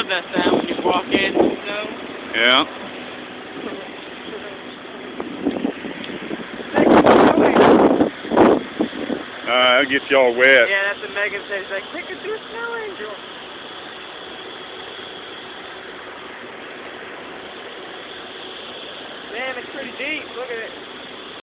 love that sound when you walk in, you know? Yeah. That'll get y'all wet. Yeah, that's what Megan said. She's like, take it to a snow angel. Man, it's pretty deep. Look at it.